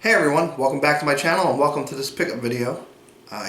Hey everyone, welcome back to my channel and welcome to this pickup video.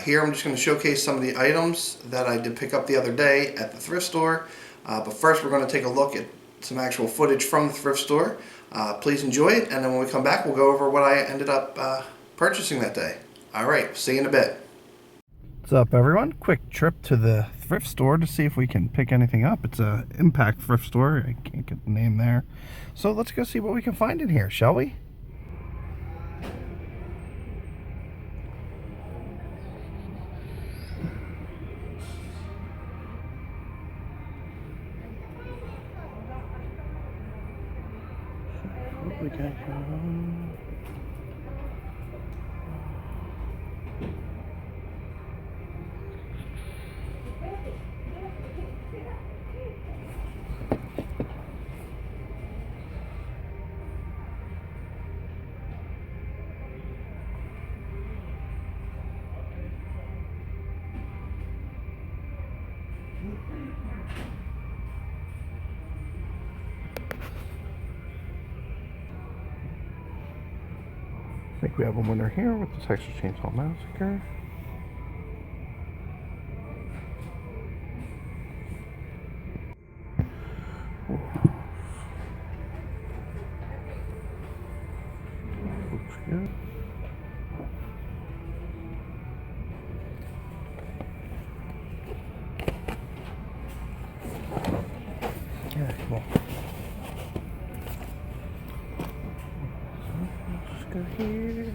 Here I'm just going to showcase some of the items that I did pick up the other day at the thrift store. But first we're going to take a look at some actual footage from the thrift store. Please enjoy it, and then when we come back we'll go over what I ended up purchasing that day. Alright, see you in a bit. What's up everyone? Quick trip to the thrift store to see if we can pick anything up. It's a Impact thrift store. I can't get the name there. So let's go see what we can find in here, shall we? What we got here? I think we have a winner here with the Texas Chainsaw Massacre. Looks good. Yeah, cool. Let's go here.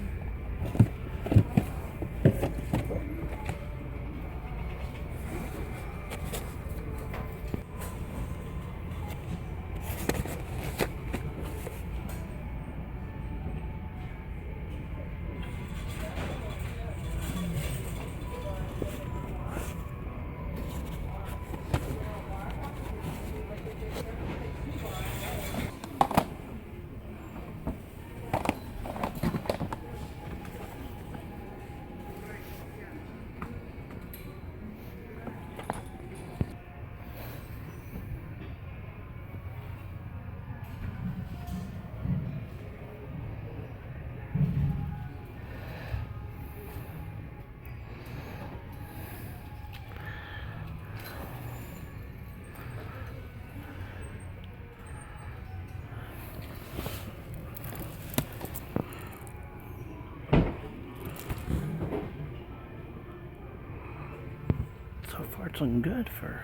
So far it's looking good for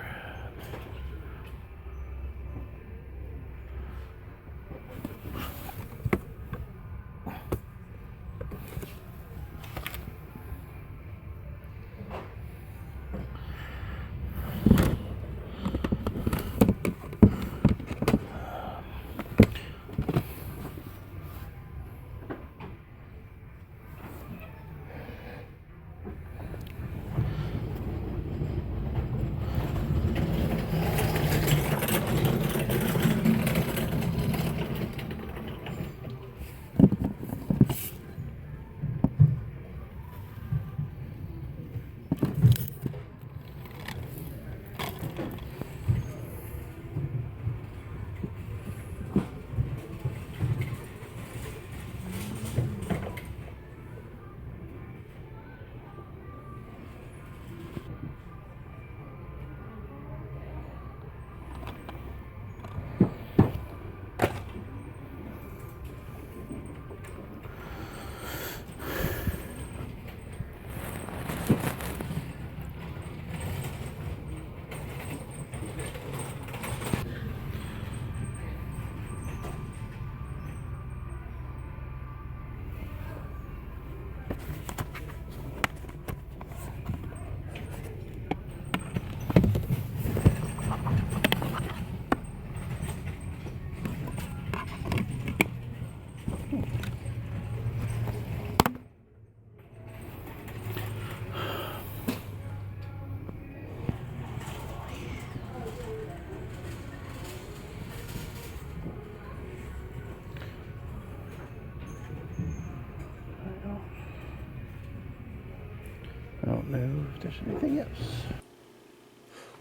I don't know if there's anything else.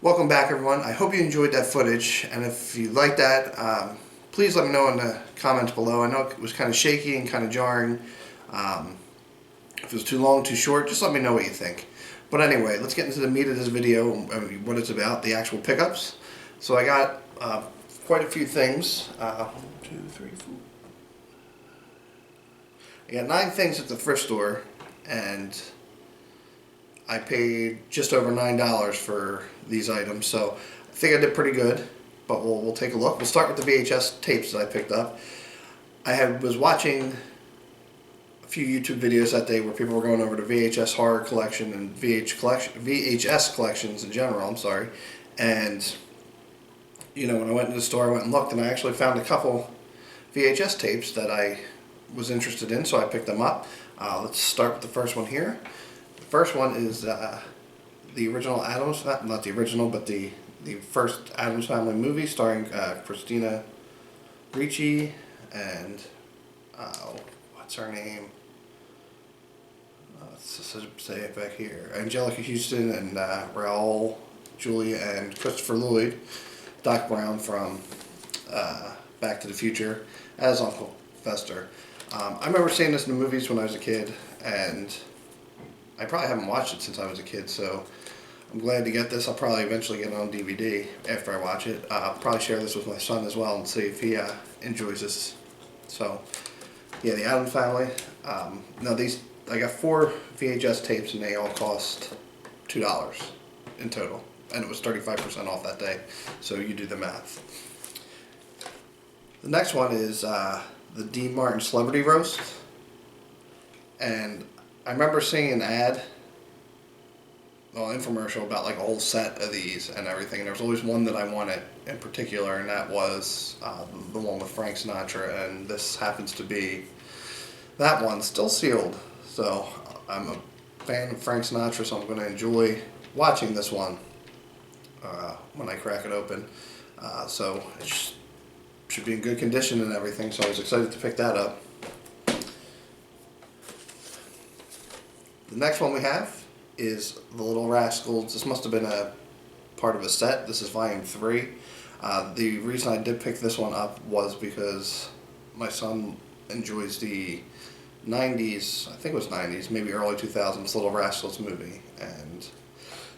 Welcome back everyone. I hope you enjoyed that footage, and if you like that, please let me know in the comments below. I know it was kind of shaky and kind of jarring, If it was too long, too short, just let me know what you think. But anyway, let's get into the meat of this video, what it's about, the actual pickups. So I got quite a few things. 1, 2, 3, 4. I got 9 things at the thrift store, and I paid just over $9 for these items. So I think I did pretty good, but we'll take a look. We'll start with the VHS tapes that I picked up. Was watching a few YouTube videos that day where people were going over the VHS horror collection and VHS collections in general. I'm sorry, and you know, when I went to the store, I went and looked, and I actually found a couple VHS tapes that I was interested in, so I picked them up. Let's start with the first one here. The first one is the original Addams, not the original, but the first Addams Family movie starring Christina Ricci and what's her name? Let's say it back here. Angelica Houston and Raoul Julia and Christopher Lloyd. Doc Brown from Back to the Future as Uncle Fester. I remember seeing this in the movies when I was a kid, and I probably haven't watched it since I was a kid, so I'm glad to get this. I'll probably eventually get it on DVD after I watch it. I'll probably share this with my son as well and see if he enjoys this. So, yeah, the Addams Family. Now I got 4 VHS tapes, and they all cost $2 in total. And it was 35% off that day, so you do the math. The next one is the Dean Martin Celebrity Roast. And I remember seeing an ad, infomercial about like a whole set of these and everything. And there was always one that I wanted in particular, and that was the one with Frank Sinatra. And this happens to be that one, still sealed. So I'm a fan of Frank Sinatra, so I'm going to enjoy watching this one when I crack it open. So it should be in good condition and everything, so I was excited to pick that up. The next one we have is The Little Rascals. This must have been a part of a set. This is volume 3. The reason I did pick this one up was because my son enjoys the 90s, I think it was 90s, maybe early 2000s Little Rascals movie, and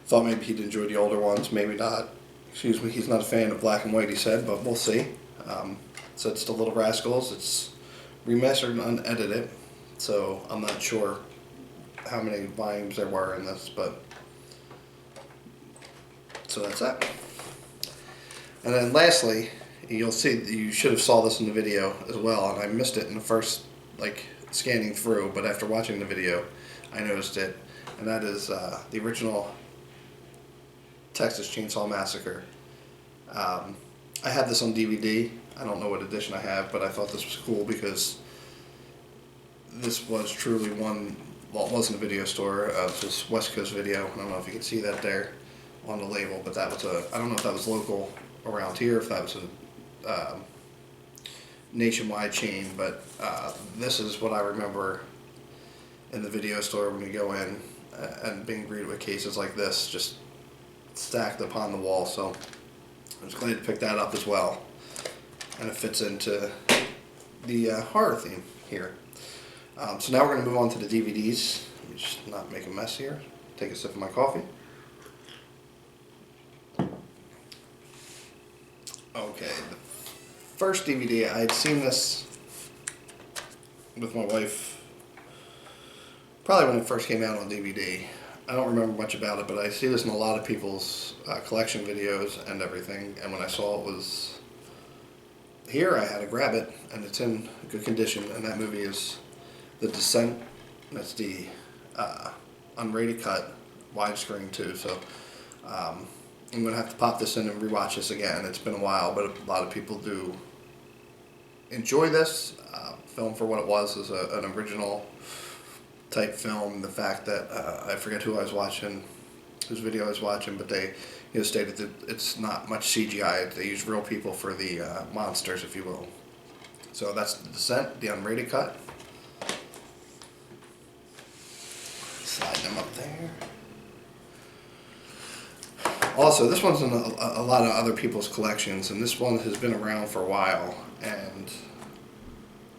thought maybe he'd enjoy the older ones, maybe not. Excuse me, he's not a fan of black and white, he said, but we'll see. So it's The Little Rascals. It's remastered and unedited, so I'm not sure how many volumes there were in this, but so that's that. And then lastly, you'll see, you should have saw this in the video as well, and I missed it in the first scanning through, but after watching the video I noticed it, and that is the original Texas Chainsaw Massacre. I had this on DVD. I don't know what edition I have, but I thought this was cool because this was truly one, well, it wasn't a video store, this was West Coast Video. I don't know if you can see that there on the label, but that was I don't know if that was local around here, if that was a nationwide chain, but this is what I remember in the video store when you go in and being greeted with cases like this, just stacked upon the wall. So I was glad to pick that up as well, and it fits into the horror theme here. So now we're going to move on to the DVDs. Let me just not make a mess here. Take a sip of my coffee. Okay, the first DVD, I had seen this with my wife probably when it first came out on DVD. I don't remember much about it, but I see this in a lot of people's collection videos and everything, and when I saw it was here, I had to grab it, and it's in good condition, and that movie is The Descent. That's the unrated cut, widescreen too, so I'm going to have to pop this in and rewatch this again. It's been a while, but a lot of people do enjoy this film for what it was, as an original type film. The fact that I forget who I was watching, whose video I was watching, but they stated that it's not much CGI. They use real people for the monsters, if you will. So that's The Descent, the unrated cut. Slide them up there. Also, this one's in a lot of other people's collections, and this one has been around for a while, and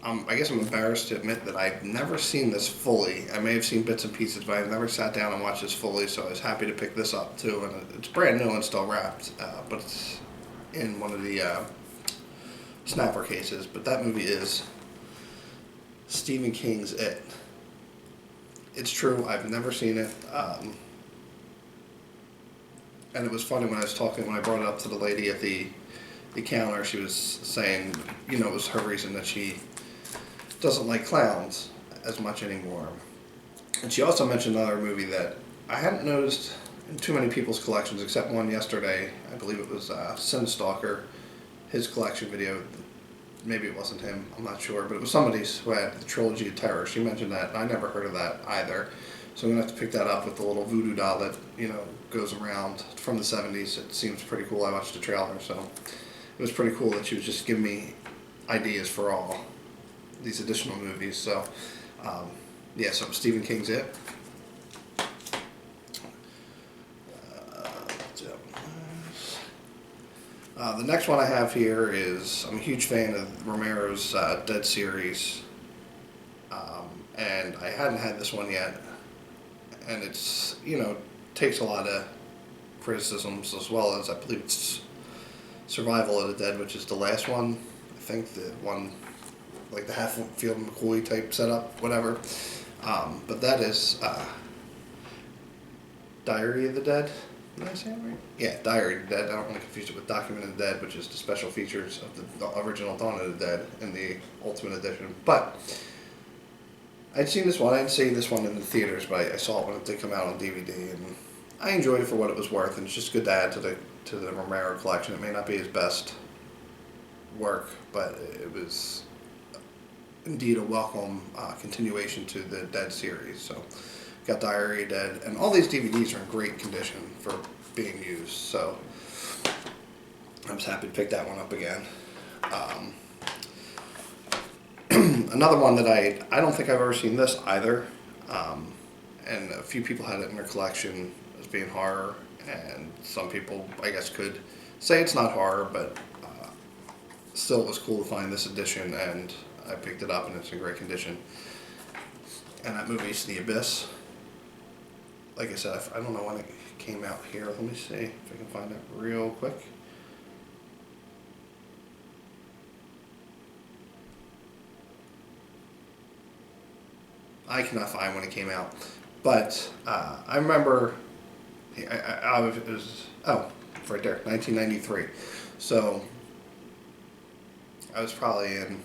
I guess I'm embarrassed to admit that I've never seen this fully. I may have seen bits and pieces, but I've never sat down and watched this fully, so I was happy to pick this up too. And it's brand new and still wrapped, but it's in one of the snapper cases. But that movie is Stephen King's It. It's true, I've never seen it. And it was funny when I brought it up to the lady at the counter, she was saying, it was her reason that she doesn't like clowns as much anymore. And she also mentioned another movie that I hadn't noticed in too many people's collections, except one yesterday. I believe it was Sin Stalker, his collection video. Maybe it wasn't him, I'm not sure, but it was somebody who had the Trilogy of Terror. She mentioned that, and I never heard of that either. So I'm going to have to pick that up with the little voodoo doll that, goes around from the 70s. It seems pretty cool. I watched the trailer, so it was pretty cool that she was just giving me ideas for all these additional movies. So, so Stephen King's It. The next one I have here is, I'm a huge fan of Romero's Dead series, and I hadn't had this one yet, and it's, takes a lot of criticisms, as well as, I believe it's Survival of the Dead, which is the last one. I think the one, like the Hatfield McCoy type setup, whatever. But that is Diary of the Dead. Did I say it right? Yeah, Diary of the Dead. I don't want to confuse it with Document of the Dead, which is the special features of the original Dawn of the Dead in the Ultimate Edition. But I'd seen this one. I didn't see this one in the theaters, but I saw it when it did come out on DVD, and I enjoyed it for what it was worth. And it's just good to add to the Romero collection. It may not be his best work, but it was indeed a welcome continuation to the Dead series. So, got Diary of the Dead, and all these DVDs are in great condition for being used. So, I was happy to pick that one up again. Another one that I don't think I've ever seen this either, and a few people had it in their collection as being horror, and some people, I guess, could say it's not horror, but still it was cool to find this edition, and I picked it up and it's in great condition. And that movie is The Abyss. Like I said, I don't know when it came out here. Let me see if I can find it real quick. I cannot find when it came out, but I remember it was right there, 1993. So I was probably in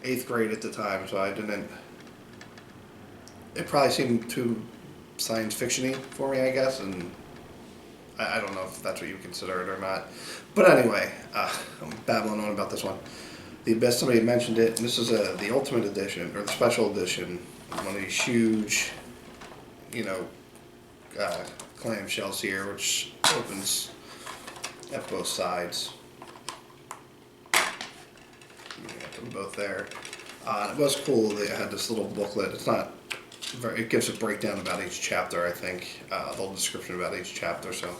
8th grade at the time, so I didn't. It probably seemed too science fiction-y for me, I guess, and I don't know if that's what you consider it or not. But anyway, I'm babbling on about this one. The Abyss, somebody had mentioned it, and this is the Ultimate Edition, or the Special Edition, one of these huge, clamshells here, which opens at both sides. You got them both there. It was cool that it had this little booklet. It's not very, it gives a breakdown about each chapter, I think, a little description about each chapter, so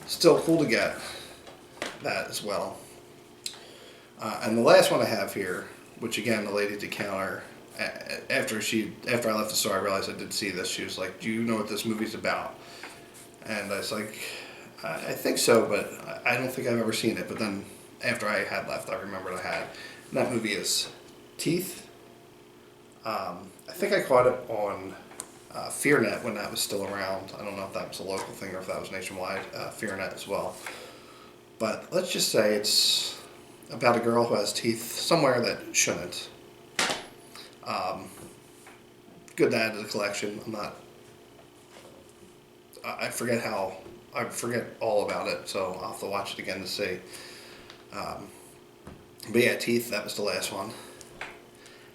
still cool to get that as well. And the last one I have here, which again, the lady at the counter, after I left the store, I realized I did see this. She was like, "Do you know what this movie's about?" And I was like, "I think so, but I don't think I've ever seen it." But then after I had left, I remembered I had. And that movie is Teeth. I think I caught it on FearNet when that was still around. I don't know if that was a local thing or if that was nationwide, FearNet as well. But let's just say it's about a girl who has teeth somewhere that shouldn't. Good to add to the collection. I forget all about it, so I'll have to watch it again to see. But yeah, Teeth, that was the last one.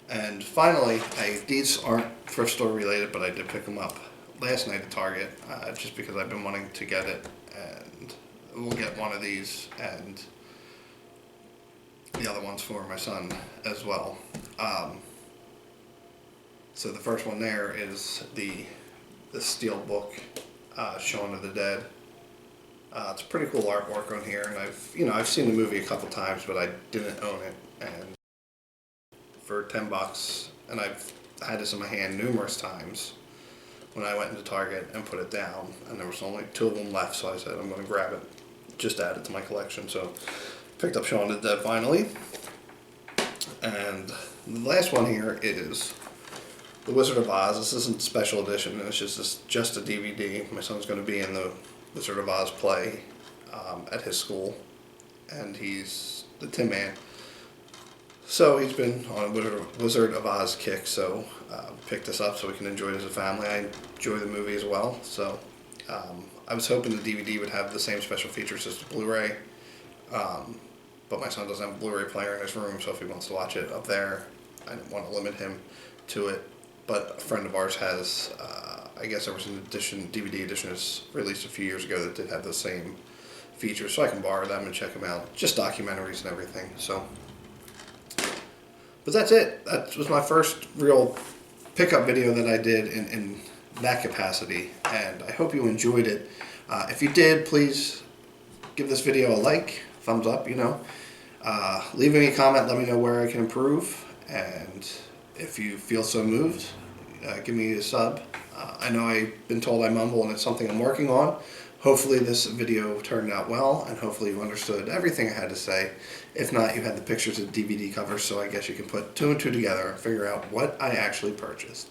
And finally, these aren't thrift store related, but I did pick them up last night at Target, just because I've been wanting to get it, and we'll get one of these, and the other one's for my son as well. So the first one there is the Steel Book, Shaun of the Dead. It's pretty cool artwork on here, and I've seen the movie a couple times, but I didn't own it. And for $10, and I've had this in my hand numerous times when I went into Target and put it down, and there was only 2 of them left, so I said I'm going to grab it, just add it to my collection. So picked up Shaun of the Dead finally, and the last one here is The Wizard of Oz. This isn't special edition, it's just a DVD. My son's going to be in the Wizard of Oz play at his school, and he's the Tin Man. So he's been on a Wizard of Oz kick, so picked this up so we can enjoy it as a family. I enjoy the movie as well, so I was hoping the DVD would have the same special features as the Blu-ray, but my son doesn't have a Blu-ray player in his room, so if he wants to watch it up there, I didn't want to limit him to it. But a friend of ours has, I guess there was an DVD edition that's released a few years ago that did have the same features, so I can borrow them and check them out. Just documentaries and everything, so. But that's it. That was my first real pickup video that I did in that capacity, and I hope you enjoyed it. If you did, please give this video a like, thumbs up, leave me a comment, let me know where I can improve, and if you feel so moved, give me a sub. I know I've been told I mumble, and it's something I'm working on. Hopefully this video turned out well, and hopefully you understood everything I had to say. If not, you had the pictures of DVD covers, so I guess you can put 2 and 2 together and figure out what I actually purchased.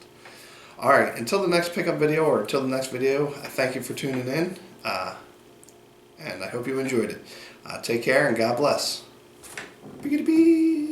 Alright, until the next pickup video, or until the next video, I thank you for tuning in, and I hope you enjoyed it. Take care, and God bless. Bee-gity-bee.